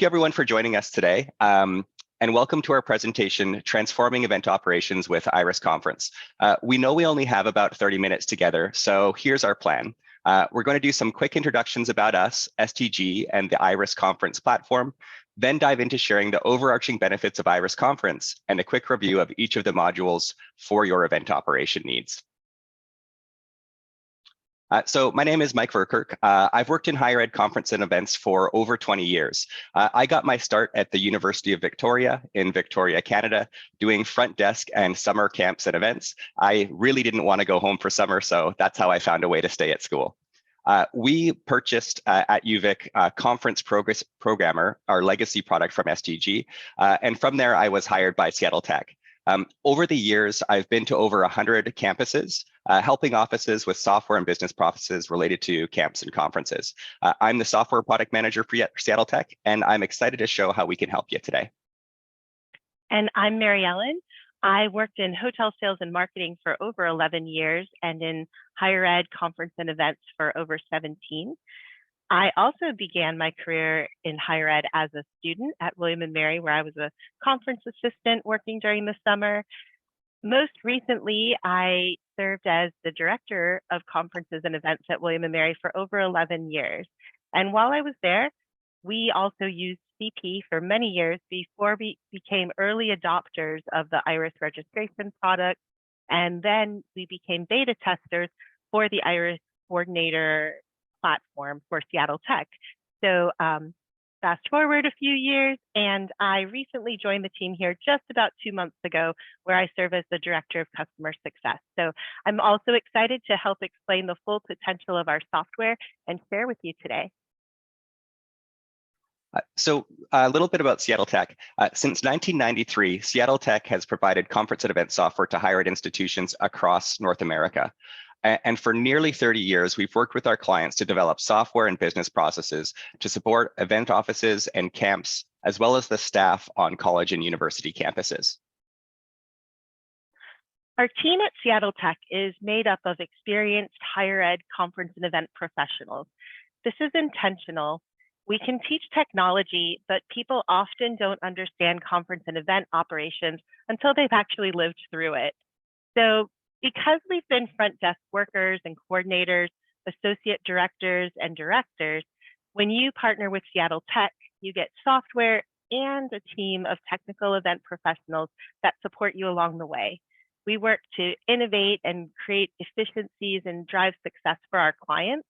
you everyone for joining us today. And welcome to our presentation, Transforming Event Operations with IRIS Conference. We know we only have about 30 minutes together, so here's our plan. We're going to do some quick introductions about us, STG, and the IRIS Conference platform, then dive into sharing the overarching benefits of IRIS Conference and a quick review of each of the modules for your event operation needs. So my name is Mike Verkerk. I've worked in higher ed conference and events for over 20 years. I got my start at the University of Victoria in Victoria, Canada, doing front desk and summer camps and events. I really didn't want to go home for summer, so that's how I found a way to stay at school. We purchased at UVic Conference Programmer, our legacy product from STG, and from there I was hired by Seattle Tech. Over the years, I've been to over 100 campuses, helping offices with software and business processes related to camps and conferences. I'm the software product manager for Seattle Tech, and I'm excited to show how we can help you today. And I'm Mariellynn. I worked in hotel sales and marketing for over 11 years and in higher ed conference and events for over 17. I also began my career in higher ed as a student at William & Mary, where I was a conference assistant working during the summer. Most recently, I served as the director of conferences and events at William & Mary for over 11 years. And while I was there, we also used CP for many years before we became early adopters of the IRIS registration product. And then we became beta testers for the IRIS coordinator platform for Seattle Tech. So fast forward a few years, and I recently joined the team here just about 2 months ago, where I serve as the Director of Customer Success. So I'm also excited to help explain the full potential of our software and share with you today. So a little bit about Seattle Tech. Since 1993, Seattle Tech has provided conference and event software to higher ed institutions across North America. And for nearly 30 years, we've worked with our clients to develop software and business processes to support event offices and camps, as well as the staff on college and university campuses. Our team at Seattle Tech is made up of experienced higher ed conference and event professionals. This is intentional. We can teach technology, but people often don't understand conference and event operations until they've actually lived through it. So because we've been front desk workers and coordinators, associate directors and directors, when you partner with Seattle Tech, you get software and a team of technical event professionals that support you along the way. We work to innovate and create efficiencies and drive success for our clients.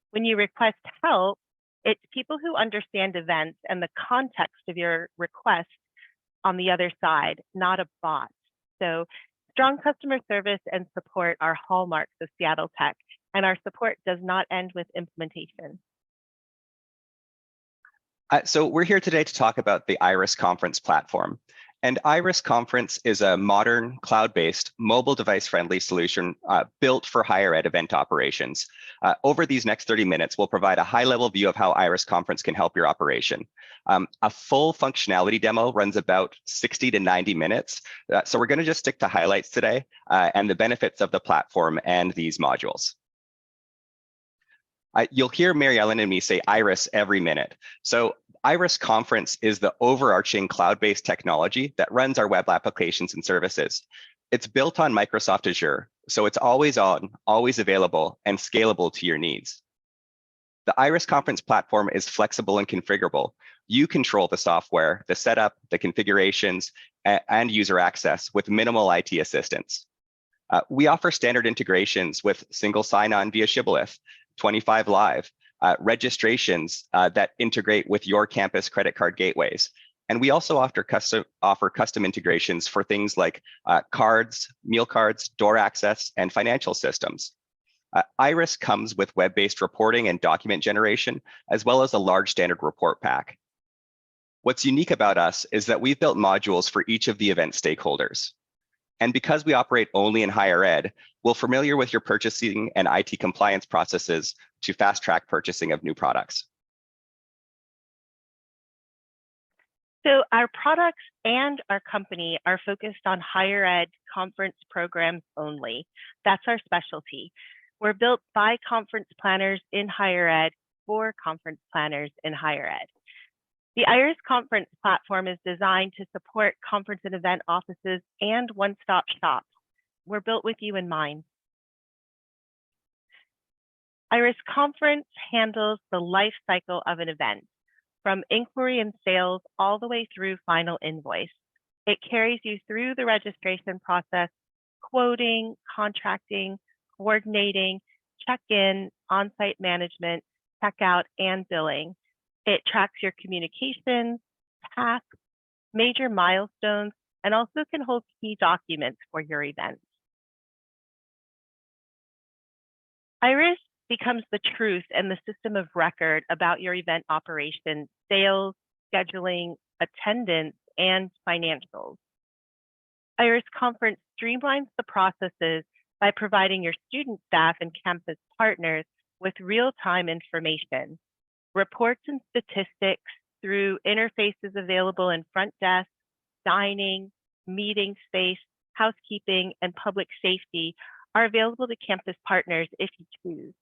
When you request help, it's people who understand events and the context of your request on the other side, not a bot. So strong customer service and support are hallmarks of Seattle Tech, and our support does not end with implementation. So we're here today to talk about the IRIS Conference platform. And IRIS Conference is a modern, cloud-based, mobile device-friendly solution built for higher ed event operations. Over these next 30 minutes, we'll provide a high-level view of how IRIS Conference can help your operation. A full functionality demo runs about 60 to 90 minutes. So we're going to just stick to highlights today and the benefits of the platform and these modules. You'll hear Mariellynn and me say IRIS every minute. So IRIS Conference is the overarching cloud-based technology that runs our web applications and services. It's built on Microsoft Azure, so it's always on, always available, and scalable to your needs. The IRIS Conference platform is flexible and configurable. You control the software, the setup, the configurations, and user access with minimal IT assistance. We offer standard integrations with single sign-on via Shibboleth, 25 Live, registrations that integrate with your campus credit card gateways. And we also offer custom integrations for things like cards, meal cards, door access, and financial systems. IRIS comes with web-based reporting and document generation, as well as a large standard report pack. What's unique about us is that we've built modules for each of the event stakeholders. And because we operate only in higher ed, we're familiar with your purchasing and IT compliance processes to fast-track purchasing of new products. So our products and our company are focused on higher ed conference programs only. That's our specialty. We're built by conference planners in higher ed for conference planners in higher ed. The Iris Conference platform is designed to support conference and event offices and one-stop shops. We're built with you in mind. Iris Conference handles the life cycle of an event, from inquiry and sales all the way through final invoice. It carries you through the registration process, quoting, contracting, coordinating, check-in, on-site management, checkout, and billing. It tracks your communications, tasks, major milestones, and also can hold key documents for your event. Iris becomes the truth and the system of record about your event operation, sales, scheduling, attendance, and financials. Iris Conference streamlines the processes by providing your student staff and campus partners with real-time information, reports and statistics through interfaces available in front desk, dining, meeting space, housekeeping, and public safety are available to campus partners if you choose.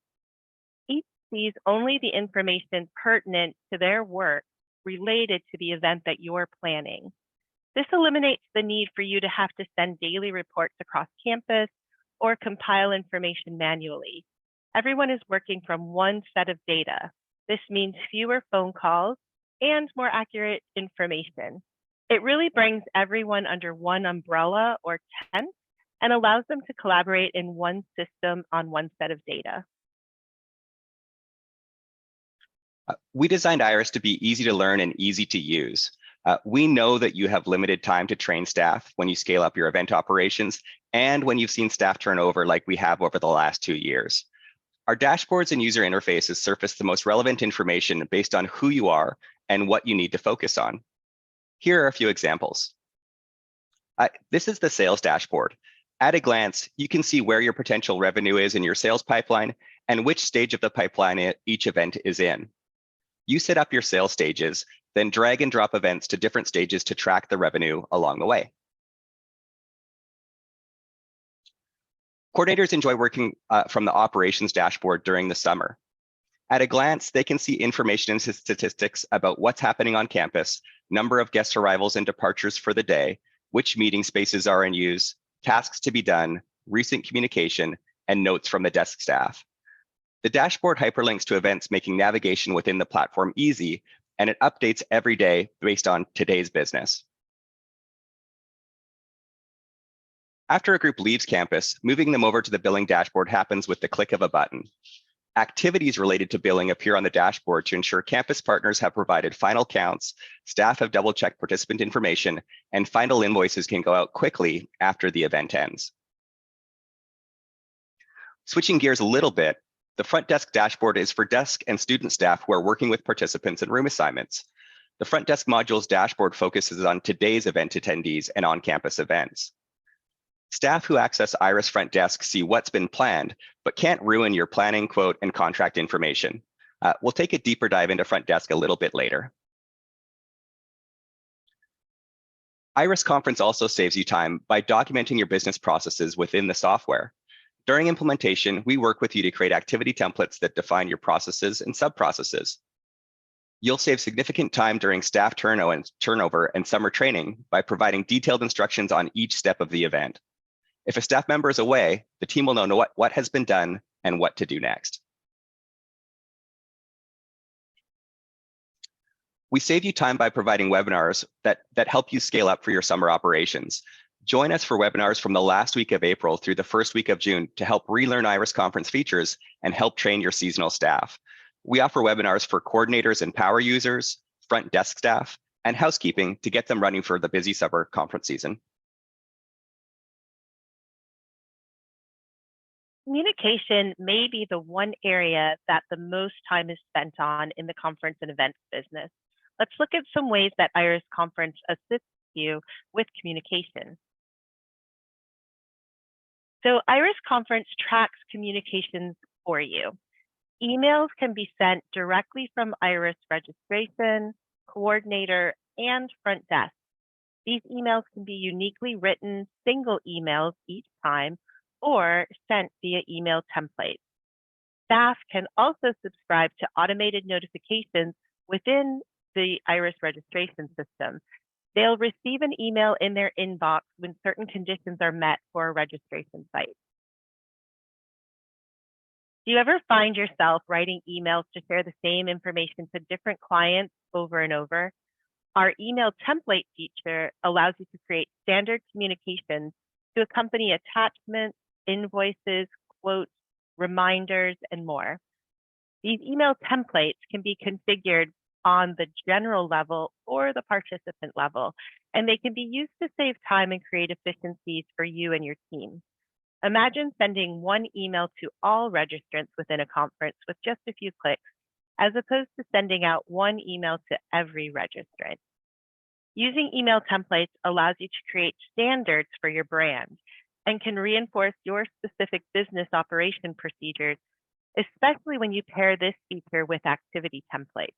Each sees only the information pertinent to their work related to the event that you're planning. This eliminates the need for you to have to send daily reports across campus or compile information manually. Everyone is working from one set of data. This means fewer phone calls and more accurate information. It really brings everyone under one umbrella or tent and allows them to collaborate in one system on one set of data. We designed Iris to be easy to learn and easy to use. We know that you have limited time to train staff when you scale up your event operations and when you've seen staff turnover like we have over the last 2 years. Our dashboards and user interfaces surface the most relevant information based on who you are and what you need to focus on. Here are a few examples. This is the sales dashboard. At a glance, you can see where your potential revenue is in your sales pipeline and which stage of the pipeline each event is in. You set up your sales stages, then drag and drop events to different stages to track the revenue along the way. Coordinators enjoy working from the operations dashboard during the summer. At a glance, they can see information and statistics about what's happening on campus, number of guest arrivals and departures for the day, which meeting spaces are in use, tasks to be done, recent communication, and notes from the desk staff. The dashboard hyperlinks to events, making navigation within the platform easy, and it updates every day based on today's business. After a group leaves campus, moving them over to the billing dashboard happens with the click of a button. Activities related to billing appear on the dashboard to ensure campus partners have provided final counts, staff have double-checked participant information, and final invoices can go out quickly after the event ends. Switching gears a little bit, the front desk dashboard is for desk and student staff who are working with participants in room assignments. The front desk module's dashboard focuses on today's event attendees and on-campus events. Staff who access Iris Front Desk see what's been planned, but can't ruin your planning, quote, and contract information. We'll take a deeper dive into Front Desk a little bit later. Iris Conference also saves you time by documenting your business processes within the software. During implementation, we work with you to create activity templates that define your processes and sub-processes. You'll save significant time during staff turnover and summer training by providing detailed instructions on each step of the event. If a staff member is away, the team will know what has been done and what to do next. We save you time by providing webinars that help you scale up for your summer operations. Join us for webinars from the last week of April through the first week of June to help relearn Iris Conference features and help train your seasonal staff. We offer webinars for coordinators and power users, front desk staff, and housekeeping to get them running for the busy summer conference season. Communication may be the one area that the most time is spent on in the conference and events business. Let's look at some ways that Iris Conference assists you with communication. So Iris Conference tracks communications for you. Emails can be sent directly from Iris registration, coordinator, and front desk. These emails can be uniquely written single emails each time or sent via email templates. Staff can also subscribe to automated notifications within the IRIS registration system. They'll receive an email in their inbox when certain conditions are met for a registration site. Do you ever find yourself writing emails to share the same information to different clients over and over? Our email template feature allows you to create standard communications to accompany attachments, invoices, quotes, reminders, and more. These email templates can be configured on the general level or the participant level, and they can be used to save time and create efficiencies for you and your team. Imagine sending one email to all registrants within a conference with just a few clicks, as opposed to sending out one email to every registrant. Using email templates allows you to create standards for your brand and can reinforce your specific business operation procedures, especially when you pair this feature with activity templates.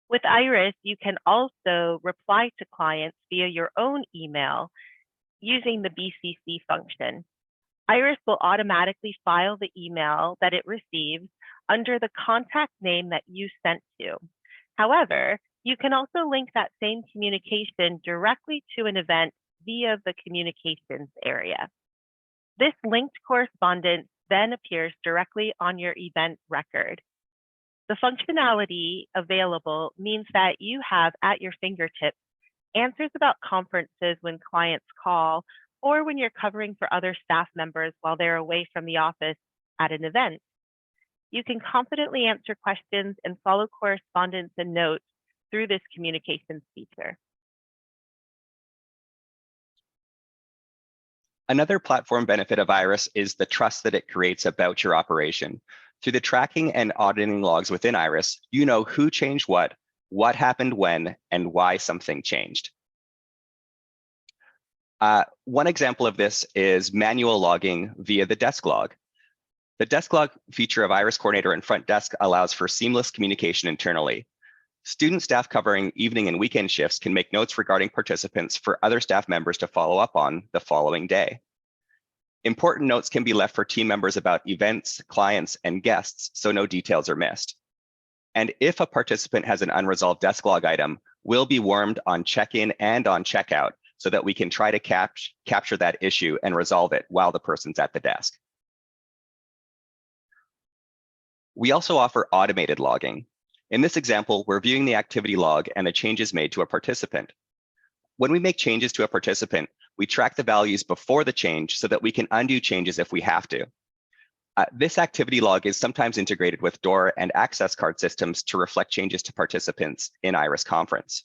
With IRIS, you can also reply to clients via your own email using the BCC function. IRIS will automatically file the email that it receives under the contact name that you sent to. However, you can also link that same communication directly to an event via the communications area. This linked correspondence then appears directly on your event record. The functionality available means that you have at your fingertips answers about conferences when clients call or when you're covering for other staff members while they're away from the office at an event. You can confidently answer questions and follow correspondence and notes through this communications feature. Another platform benefit of IRIS is the trust that it creates about your operation. Through the tracking and auditing logs within IRIS, you know who changed what happened when, and why something changed. One example of this is manual logging via the desk log. The desk log feature of IRIS Coordinator and Front Desk allows for seamless communication internally. Student staff covering evening and weekend shifts can make notes regarding participants for other staff members to follow up on the following day. Important notes can be left for team members about events, clients, and guests, so no details are missed. And if a participant has an unresolved desk log item, we'll be warned on check-in and on checkout so that we can try to capture that issue and resolve it while the person's at the desk. We also offer automated logging. In this example, we're viewing the activity log and the changes made to a participant. When we make changes to a participant, we track the values before the change so that we can undo changes if we have to. This activity log is sometimes integrated with door and access card systems to reflect changes to participants in IRIS Conference.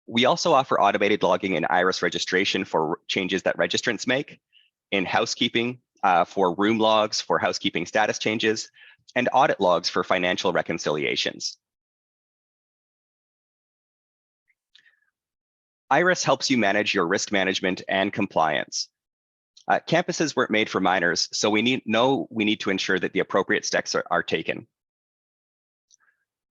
We also offer automated logging in IRIS registration for changes that registrants make, in housekeeping for room logs for housekeeping status changes, and audit logs for financial reconciliations. IRIS helps you manage your risk management and compliance. Campuses weren't made for minors, so we need to ensure that the appropriate steps are taken.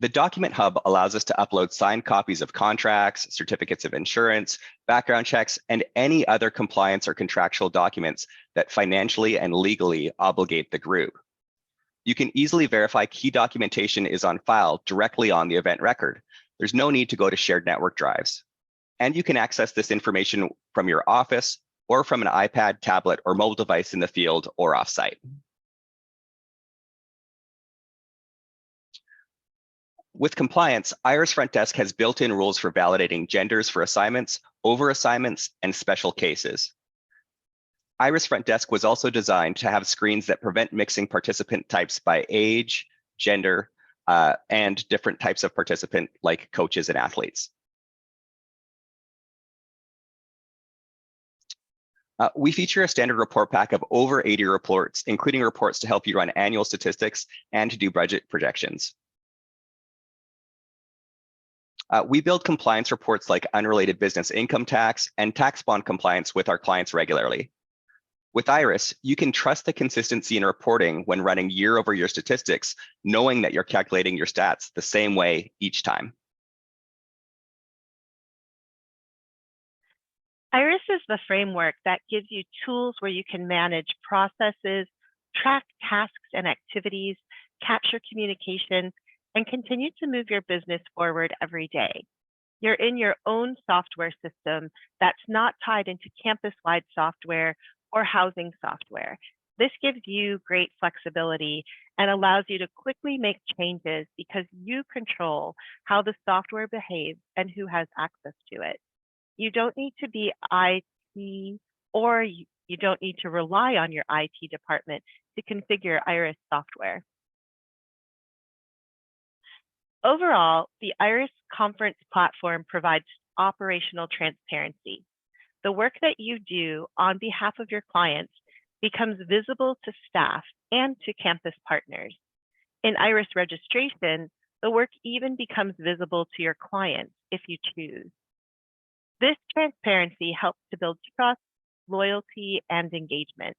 The Document Hub allows us to upload signed copies of contracts, certificates of insurance, background checks, and any other compliance or contractual documents that financially and legally obligate the group. You can easily verify key documentation is on file directly on the event record. There's no need to go to shared network drives. And you can access this information from your office or from an iPad, tablet, or mobile device in the field or offsite. With compliance, IRIS Front Desk has built-in rules for validating genders for assignments, over assignments, and special cases. IRIS Front Desk was also designed to have screens that prevent mixing participant types by age, gender, and different types of participant like coaches and athletes. We feature a standard report pack of over 80 reports, including reports to help you run annual statistics and to do budget projections. We build compliance reports like unrelated business income tax and tax bond compliance with our clients regularly. With IRIS, you can trust the consistency in reporting when running year-over-year statistics, knowing that you're calculating your stats the same way each time. IRIS is the framework that gives you tools where you can manage processes, track tasks and activities, capture communications, and continue to move your business forward every day. You're in your own software system that's not tied into campus-wide software or housing software. This gives you great flexibility and allows you to quickly make changes because you control how the software behaves and who has access to it. You don't need to be IT, or you don't need to rely on your IT department to configure Iris software. Overall, the Iris conference platform provides operational transparency. The work that you do on behalf of your clients becomes visible to staff and to campus partners. In Iris registration, the work even becomes visible to your clients if you choose. This transparency helps to build trust, loyalty, and engagement.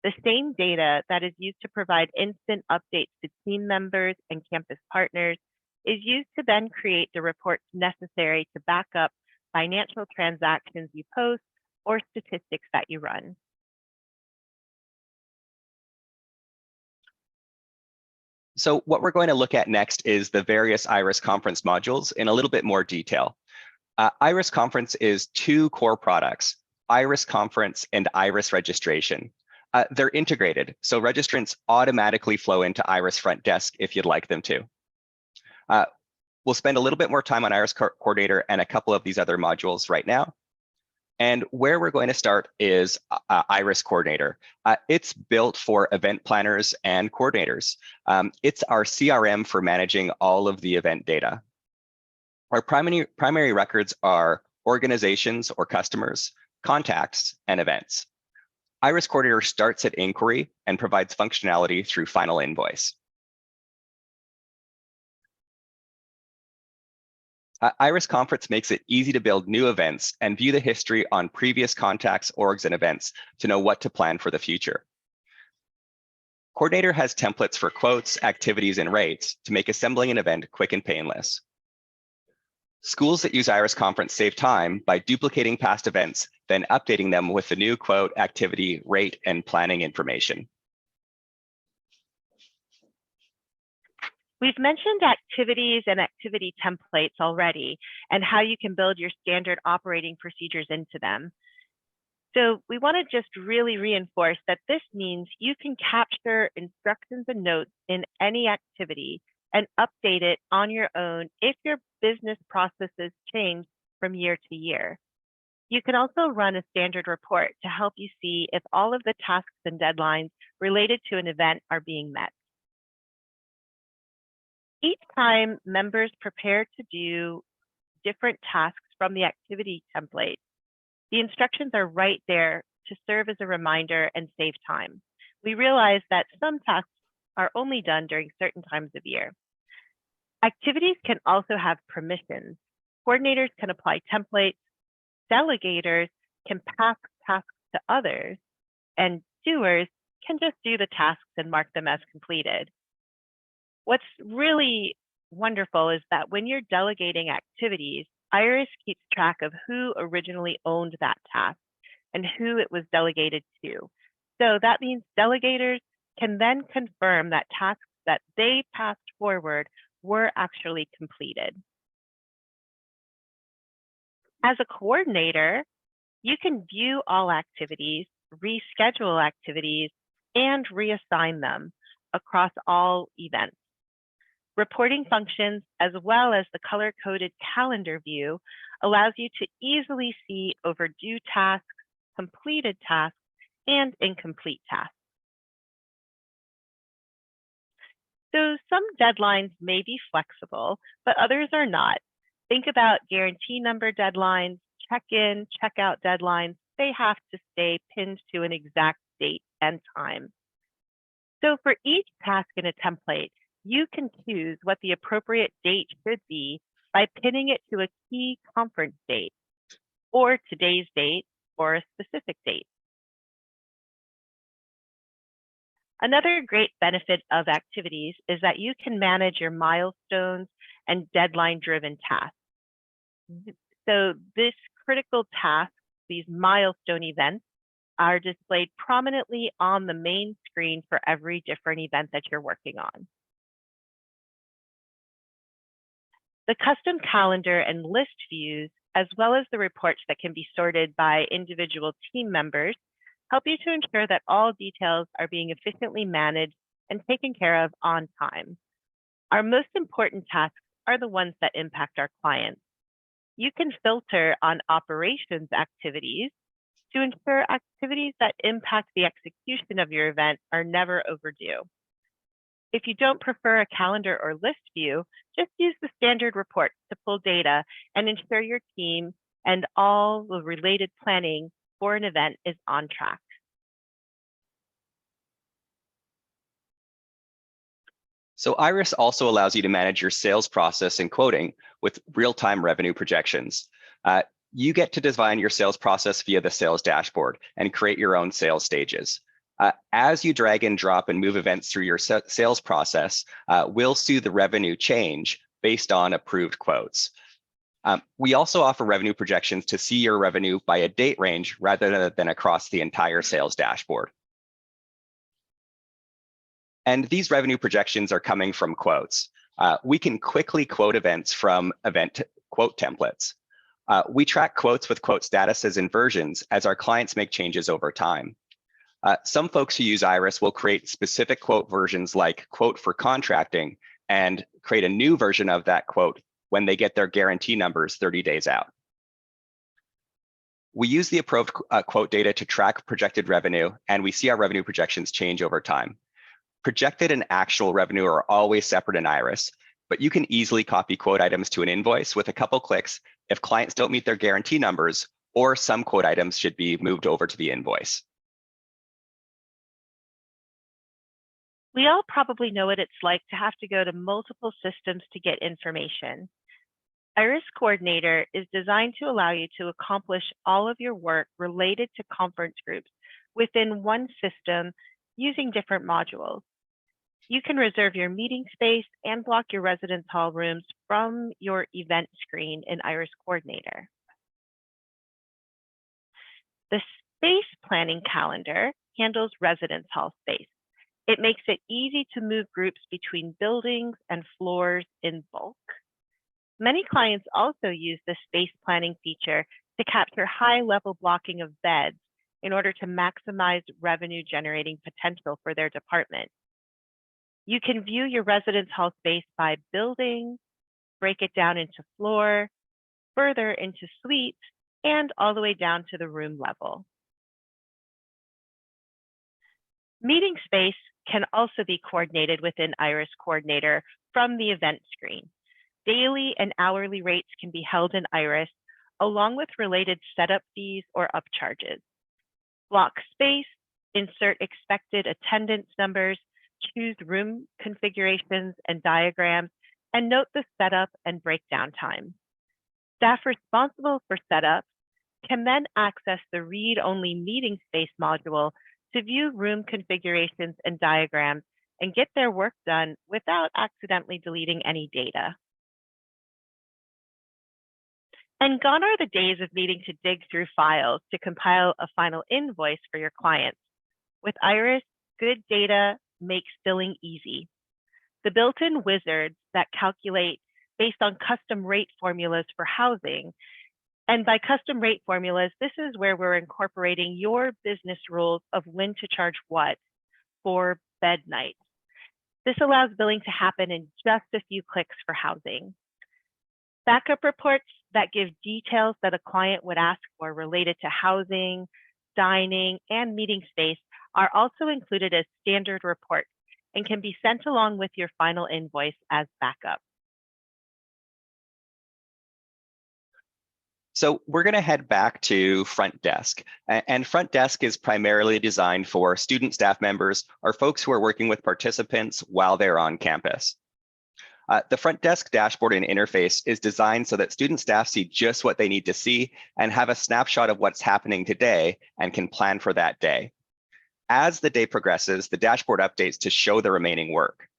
The same data that is used to provide instant updates to team members and campus partners is used to then create the reports necessary to back up financial transactions you post or statistics that you run. So what we're going to look at next is the various Iris conference modules in a little bit more detail. Iris Conference is two core products, Iris Conference and Iris Registration. They're integrated, so registrants automatically flow into Iris Front Desk if you'd like them to. We'll spend a little bit more time on Iris Coordinator and a couple of these other modules right now. And where we're going to start is Iris Coordinator. It's built for event planners and coordinators. It's our CRM for managing all of the event data. Our primary records are organizations or customers, contacts, and events. Iris Coordinator starts at inquiry and provides functionality through final invoice. Iris Conference makes it easy to build new events and view the history on previous contacts, orgs, and events to know what to plan for the future. Coordinator has templates for quotes, activities, and rates to make assembling an event quick and painless. Schools that use Iris Conference save time by duplicating past events, then updating them with the new quote, activity, rate, and planning information. We've mentioned activities and activity templates already and how you can build your standard operating procedures into them. So we want to just really reinforce that this means you can capture instructions and notes in any activity and update it on your own if your business processes change from year to year. You can also run a standard report to help you see if all of the tasks and deadlines related to an event are being met. Each time members prepare to do different tasks from the activity template, the instructions are right there to serve as a reminder and save time. We realize that some tasks are only done during certain times of year. Activities can also have permissions. Coordinators can apply templates, delegators can pass tasks to others, and doers can just do the tasks and mark them as completed. What's really wonderful is that when you're delegating activities, Iris keeps track of who originally owned that task and who it was delegated to. So that means delegators can then confirm that tasks that they passed forward were actually completed. As a coordinator, you can view all activities, reschedule activities, and reassign them across all events. Reporting functions, as well as the color-coded calendar view, allows you to easily see overdue tasks, completed tasks, and incomplete tasks. So some deadlines may be flexible, but others are not. Think about guarantee number deadlines, check-in, check-out deadlines. They have to stay pinned to an exact date and time. So for each task in a template, you can choose what the appropriate date should be by pinning it to a key conference date, or today's date, or a specific date. Another great benefit of activities is that you can manage your milestones and deadline-driven tasks. So this critical task, these milestone events, are displayed prominently on the main screen for every different event that you're working on. The custom calendar and list views, as well as the reports that can be sorted by individual team members, help you to ensure that all details are being efficiently managed and taken care of on time. Our most important tasks are the ones that impact our clients. You can filter on operations activities to ensure activities that impact the execution of your event are never overdue. If you don't prefer a calendar or list view, just use the standard reports to pull data and ensure your team and all the related planning for an event is on track. So Iris also allows you to manage your sales process and quoting with real-time revenue projections. You get to design your sales process via the sales dashboard and create your own sales stages. As you drag and drop and move events through your sales process, we'll see the revenue change based on approved quotes. We also offer revenue projections to see your revenue by a date range rather than across the entire sales dashboard. And these revenue projections are coming from quotes. We can quickly quote events from event quote templates. We track quotes with quote statuses and versions as our clients make changes over time. Some folks who use Iris will create specific quote versions like quote for contracting and create a new version of that quote when they get their guarantee numbers 30 days out. We use the approved quote data to track projected revenue, and we see our revenue projections change over time. Projected and actual revenue are always separate in Iris, but you can easily copy quote items to an invoice with a couple clicks if clients don't meet their guarantee numbers, or some quote items should be moved over to the invoice. We all probably know what it's like to have to go to multiple systems to get information. Iris Coordinator is designed to allow you to accomplish all of your work related to conference groups within one system using different modules. You can reserve your meeting space and block your residence hall rooms from your event screen in Iris Coordinator. The space planning calendar handles residence hall space. It makes it easy to move groups between buildings and floors in bulk. Many clients also use the space planning feature to capture high-level blocking of beds in order to maximize revenue-generating potential for their department. You can view your residence hall space by building, break it down into floor, further into suites, and all the way down to the room level. Meeting space can also be coordinated within Iris Coordinator from the event screen. Daily and hourly rates can be held in Iris, along with related setup fees or upcharges. Block space, insert expected attendance numbers, choose room configurations and diagrams, and note the setup and breakdown time. Staff responsible for setup can then access the read-only meeting space module to view room configurations and diagrams and get their work done without accidentally deleting any data. And gone are the days of needing to dig through files to compile a final invoice for your clients. With Iris, good data makes billing easy. The built-in wizards that calculate based on custom rate formulas for housing. And by custom rate formulas, this is where we're incorporating your business rules of when to charge what for bed nights. This allows billing to happen in just a few clicks for housing. Backup reports that give details that a client would ask for related to housing, dining, and meeting space are also included as standard reports and can be sent along with your final invoice as backup. So we're going to head back to Front Desk. And Front Desk is primarily designed for student staff members or folks who are working with participants while they're on campus. The Front Desk dashboard and interface is designed so that student staff see just what they need to see and have a snapshot of what's happening today and can plan for that day. As the day progresses, the dashboard updates to show the remaining work.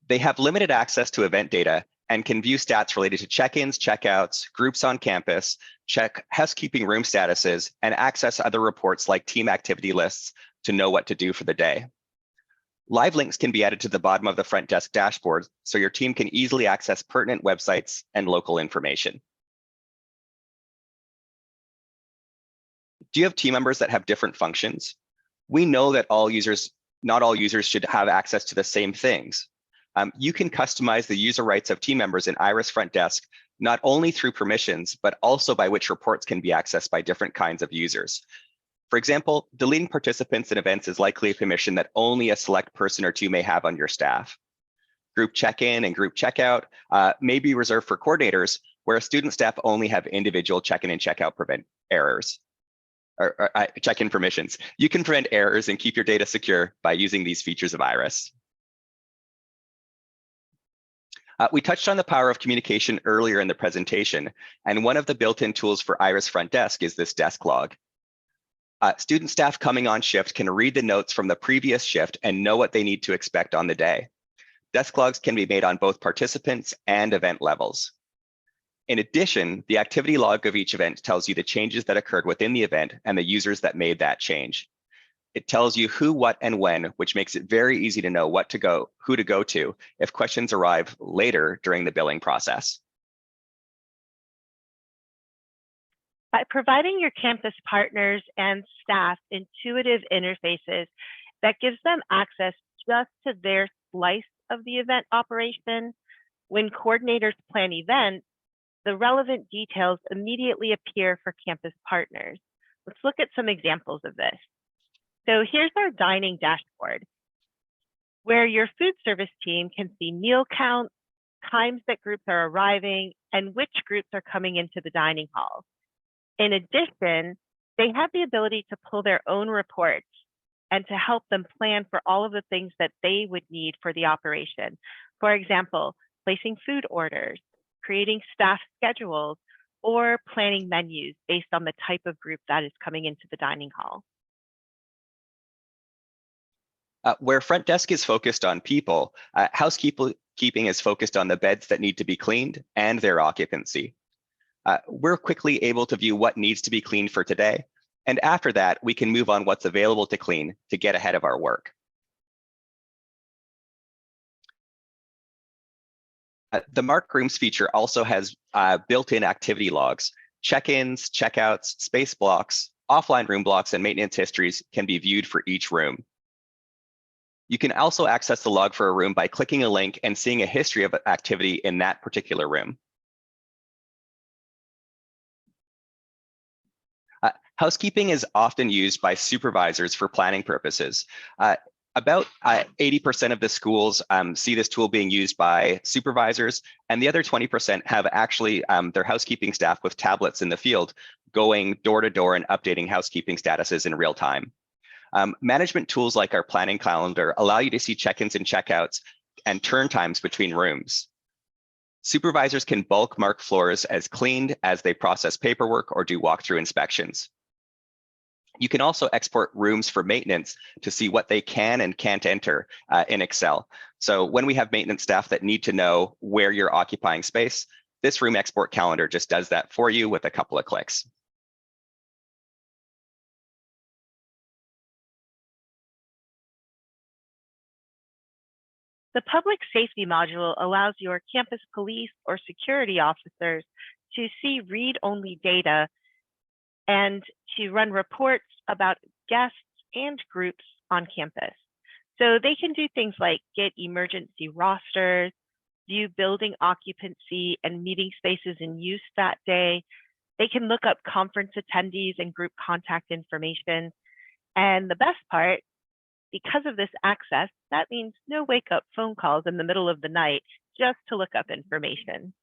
They have limited access to event data and can view stats related to check-ins, checkouts, groups on campus, check housekeeping room statuses, and access other reports like team activity lists to know what to do for the day. Live links can be added to the bottom of the front desk dashboard so your team can easily access pertinent websites and local information. Do you have team members that have different functions? We know that not all users should have access to the same things. You can customize the user rights of team members in Iris Front Desk, not only through permissions, but also by which reports can be accessed by different kinds of users. For example, deleting participants in events is likely a permission that only a select person or two may have on your staff. Group check-in and group checkout may be reserved for coordinators, where student staff only have individual check-in and checkout prevent errors. Or check-in permissions. You can prevent errors and keep your data secure by using these features of Iris. We touched on the power of communication earlier in the presentation, and one of the built-in tools for Iris Front Desk is this desk log. Student staff coming on shift can read the notes from the previous shift and know what they need to expect on the day. Desk logs can be made on both participants and event levels. In addition, the activity log of each event tells you the changes that occurred within the event and the users that made that change. It tells you who, what, and when, which makes it very easy to know who to go to if questions arrive later during the billing process. By providing your campus partners and staff intuitive interfaces that gives them access just to their slice of the event operation, when coordinators plan events, the relevant details immediately appear for campus partners. Let's look at some examples of this. So here's our dining dashboard, where your food service team can see meal counts, times that groups are arriving, and which groups are coming into the dining hall. In addition, they have the ability to pull their own reports and to help them plan for all of the things that they would need for the operation. For example, placing food orders, creating staff schedules, or planning menus based on the type of group that is coming into the dining hall. Where front desk is focused on people, housekeeping is focused on the beds that need to be cleaned and their occupancy. We're quickly able to view what needs to be cleaned for today, and after that, we can move on what's available to clean to get ahead of our work. The Mark Rooms feature also has built-in activity logs. Check-ins, checkouts, space blocks, offline room blocks, and maintenance histories can be viewed for each room. You can also access the log for a room by clicking a link and seeing a history of activity in that particular room. Housekeeping is often used by supervisors for planning purposes. About 80% of the schools see this tool being used by supervisors, and the other 20% have actually their housekeeping staff with tablets in the field going door to door and updating housekeeping statuses in real time. Management tools like our planning calendar allow you to see check-ins and checkouts and turn times between rooms. Supervisors can bulk mark floors as cleaned as they process paperwork or do walkthrough inspections. You can also export rooms for maintenance to see what they can and can't enter in Excel. So when we have maintenance staff that need to know where you're occupying space, this room export calendar just does that for you with a couple of clicks. The public safety module allows your campus police or security officers to see read-only data and to run reports about guests and groups on campus. So they can do things like get emergency rosters, view building occupancy and meeting spaces in use that day. They can look up conference attendees and group contact information. And the best part, because of this access, that means no wake-up phone calls in the middle of the night just to look up information.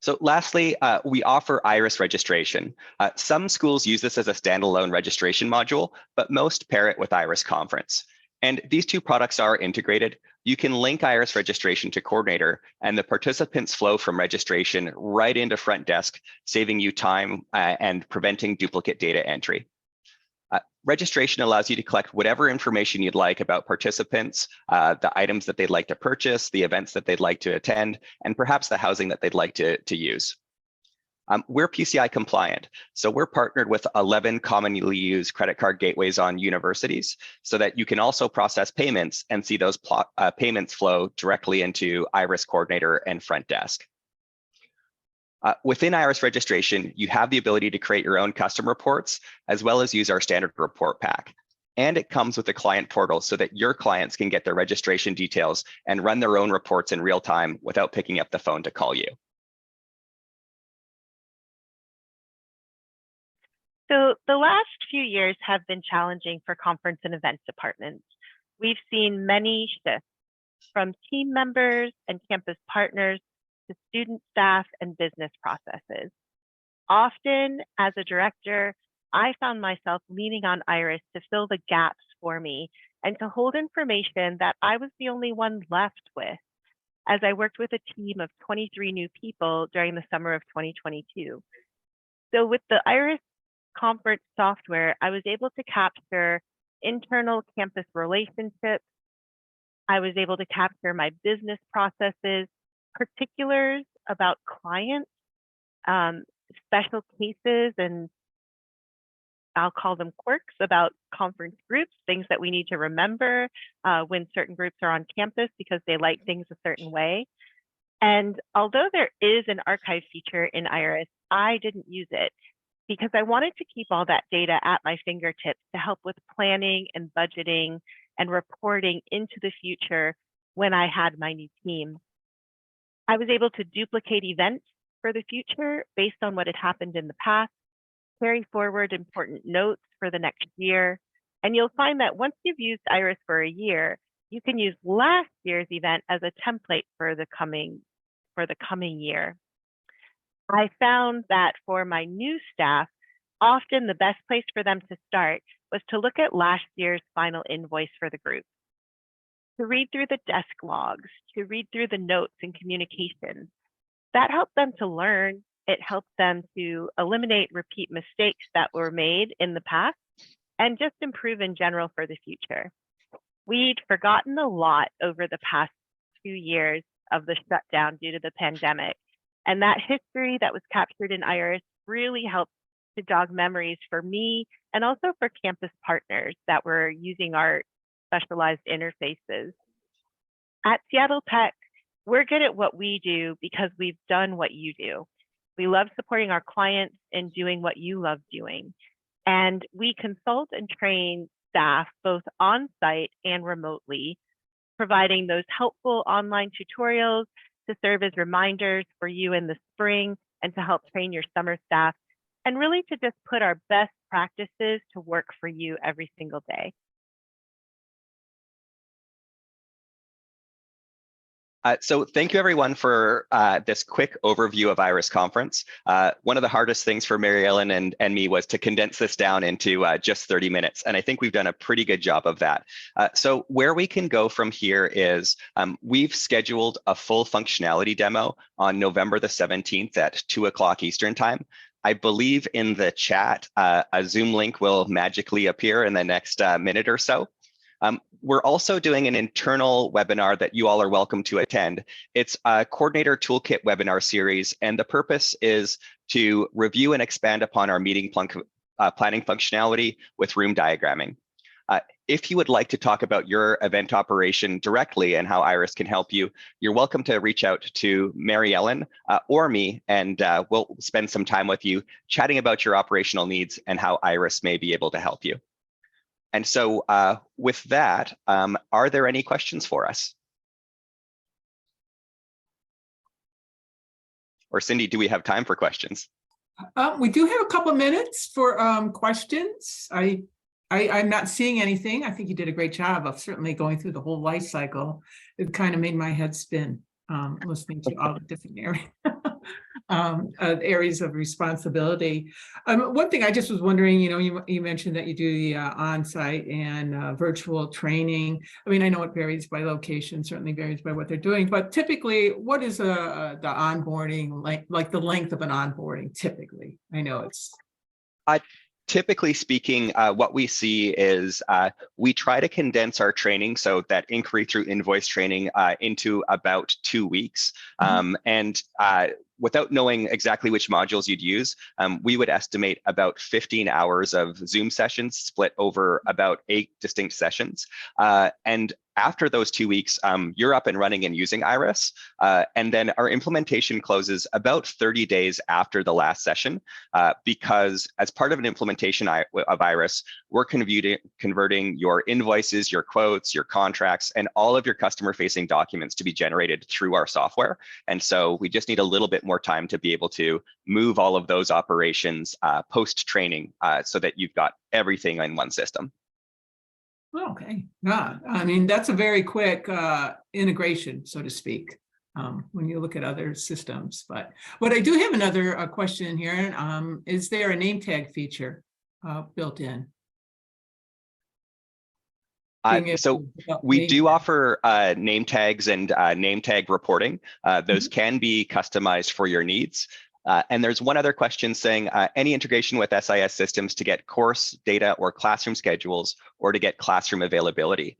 So lastly, we offer Iris registration. Some schools use this as a standalone registration module, but most pair it with Iris Conference. And these two products are integrated. You can link Iris registration to Coordinator, and the participants flow from registration right into front desk, saving you time and preventing duplicate data entry. Registration allows you to collect whatever information you'd like about participants, the items that they'd like to purchase, the events that they'd like to attend, and perhaps the housing that they'd like to use. We're PCI compliant. So we're partnered with 11 commonly used credit card gateways on universities so that you can also process payments and see those payments flow directly into Iris Coordinator and Front Desk. Within Iris registration, you have the ability to create your own custom reports as well as use our standard report pack. And it comes with a client portal so that your clients can get their registration details and run their own reports in real time without picking up the phone to call you. So the last few years have been challenging for conference and event departments. We've seen many shifts from team members and campus partners to student staff and business processes. Often as a director, I found myself leaning on Iris to fill the gaps for me and to hold information that I was the only one left with, as I worked with a team of 23 new people during the summer of 2022. So with the Iris conference software, I was able to capture internal campus relationships. I was able to capture my business processes, particulars about clients, special cases, and I'll call them quirks about conference groups, things that we need to remember when certain groups are on campus because they like things a certain way. And although there is an archive feature in Iris, I didn't use it because I wanted to keep all that data at my fingertips to help with planning and budgeting and reporting into the future when I had my new team. I was able to duplicate events for the future based on what had happened in the past, carry forward important notes for the next year, and you'll find that once you've used Iris for a year, you can use last year's event as a template for the coming year. I found that for my new staff, often the best place for them to start was to look at last year's final invoice for the group, to read through the desk logs, to read through the notes and communications. That helped them to learn. It helped them to eliminate repeat mistakes that were made in the past and just improve in general for the future. We'd forgotten a lot over the past 2 years of the shutdown due to the pandemic. And that history that was captured in Iris really helped to jog memories for me and also for campus partners that were using our specialized interfaces. At Seattle Tech, we're good at what we do because we've done what you do. We love supporting our clients and doing what you love doing. And we consult and train staff both on-site and remotely, providing those helpful online tutorials to serve as reminders for you in the spring and to help train your summer staff, and really to just put our best practices to work for you every single day. So thank you everyone for this quick overview of Iris Conference. One of the hardest things for Mariellynn and me was to condense this down into just 30 minutes. And I think we've done a pretty good job of that. So where we can go from here is we've scheduled a full functionality demo on November the 17th at 2 o'clock Eastern time. I believe in the chat, a Zoom link will magically appear in the next minute or so. We're also doing an internal webinar that you all are welcome to attend. It's a Coordinator Toolkit webinar series, and the purpose is to review and expand upon our meeting planning functionality with room diagramming. If you would like to talk about your event operation directly and how Iris can help you, you're welcome to reach out to Mariellynn or me, and we'll spend some time with you chatting about your operational needs and how Iris may be able to help you. And so with that, are there any questions for us? Or Cindy, do we have time for questions? We do have a couple of minutes for questions. I'm not seeing anything. I think you did a great job of certainly going through the whole life cycle. It kind of made my head spin listening to all the different areas of responsibility. One thing I just was wondering, you mentioned that you do the on-site and virtual training. I mean, I know it varies by location, certainly varies by what they're doing, but typically, what is the onboarding, like the length of an onboarding typically? I know it's... Typically speaking, what we see is we try to condense our training, so that inquiry through invoice training, into about 2 weeks. And without knowing exactly which modules you'd use, we would estimate about 15 hours of Zoom sessions split over about 8 distinct sessions. And after those 2 weeks, you're up and running and using Iris. And then our implementation closes about 30 days after the last session, because as part of an implementation of Iris, we're converting your invoices, your quotes, your contracts, and all of your customer-facing documents to be generated through our software. And so we just need a little bit more time to be able to move all of those operations post-training so that you've got everything in one system. Okay, yeah, I mean, that's a very quick integration, so to speak, when you look at other systems. But I do have another question here. Is there a name tag feature built in? So we do offer name tags and name tag reporting. Those can be customized for your needs. And there's one other question saying, any integration with SIS systems to get course data or classroom schedules or to get classroom availability.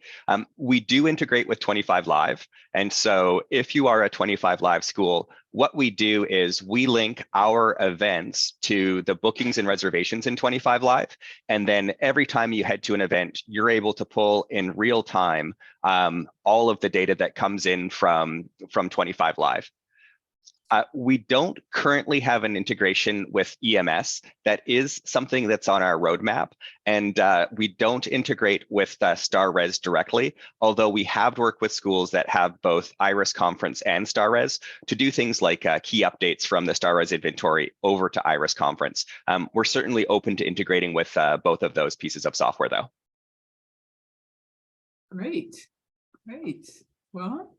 We do integrate with 25 Live. And so if you are a 25 Live school, what we do is we link our events to the bookings and reservations in 25 Live. And then every time you head to an event, you're able to pull in real time all of the data that comes in from 25 Live. We don't currently have an integration with EMS. That is something that's on our roadmap. And we don't integrate with StarRes directly, although we have worked with schools that have both Iris Conference and StarRes to do things like key updates from the StarRes inventory over to Iris Conference. We're certainly open to integrating with both of those pieces of software, though. Great, great. Well,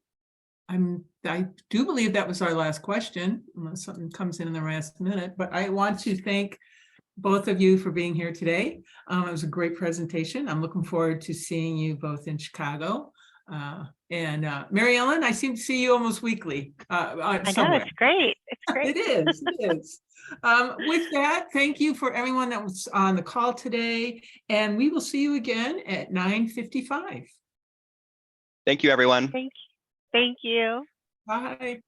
I do believe that was our last question, unless something comes in the last minute. But I want to thank both of you for being here today. It was a great presentation. I'm looking forward to seeing you both in Chicago. And Mariellynn, I seem to see you almost weekly. I know, it's great. It's great. It is. It is. With that, thank you for everyone that was on the call today. And we will see you again at 9:55. Thank you, everyone. Thank you. Bye.